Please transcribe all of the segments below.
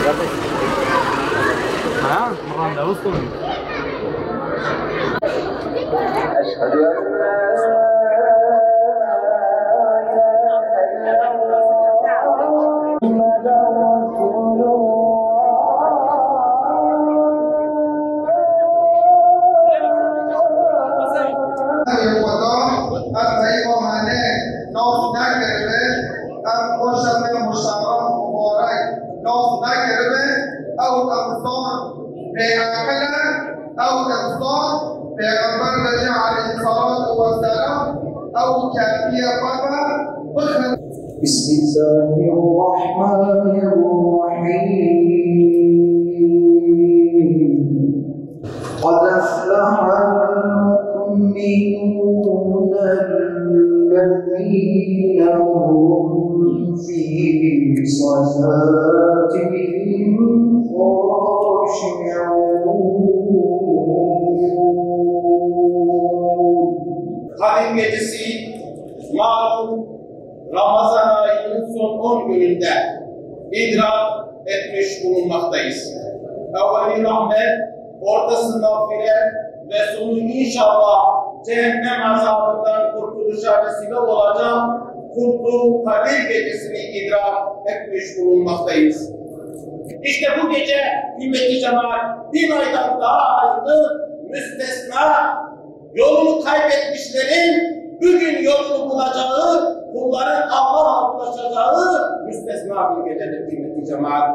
ها مرة ده وصل أشهد أن بسم الله الرحمن الرحيم قد أفلح المؤمنون الذين هم في صلاتهم خاشعون. Kadir Gecesi malum Ramazan ayının son 10 gününde idrak etmiş bulunmaktayız. Evveli rahmet, ortası mağfiret ve sonu inşallah cehennem azabından kurtuluşa vesile olacak kutlu Kadir Gecesi'ni idrak etmiş bulunmaktayız. İşte bu gece kıymetli cemaat 1000 aydan daha hayırlı, müstesna, yolunu kaybetmişlerin bugün yolunu bulacağı, kulların Allah'a ulaşacağı müstesna bir gecedir kıymetli cemaat.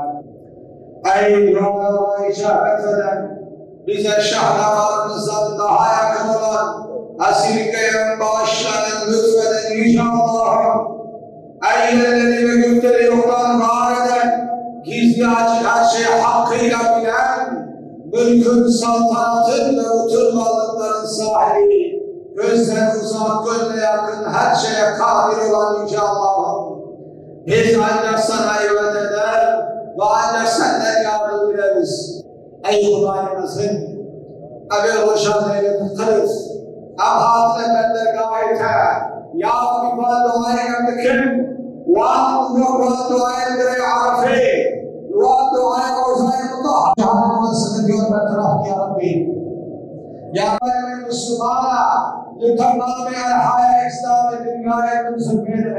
Ey dualara icabet eden, bize şahlarımızdan daha yakın olan, esirgeyen, bağışlayan, lütfeden Yüce Allah'ım, eylerini ve gökleri yoktan var eden, gizli açık her şeyi hakkıyla bilen, mülkün, saltanatın ve oturmalıkların sahibi, gözden uzak, gönle yakın her şeye kadir olan Yüce Allah'ım, biz ancak sana ibadet eder ve ancak senden yardım dileriz. Ey Hudaymızın, evvel hoşan eyledik kırız, emhatine bender gayete, ya Rabbi bana duayı emdikim, وأن دعاء عرفه ودعاء أوزاي الله جعلنا وسكت يوم بتراه يا ربي يا رب المسلمين لتمام الحياة الإسلام الدنيا المسلمين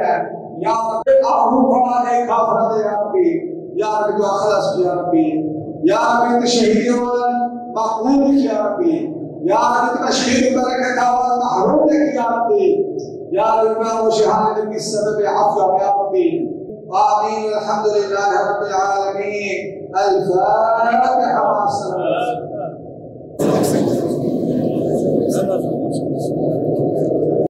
يا رب أعرف عليك أفراد يا ربي يا رب دعاء خلاص يا ربي يا رب تشهيد مقبول يا ربي يا رب تشهيد بركة محروم لك يا ربي يا رب وشهادة بالسبب عفو يا ربي آمين الحمد لله رب العالمين الفاتحة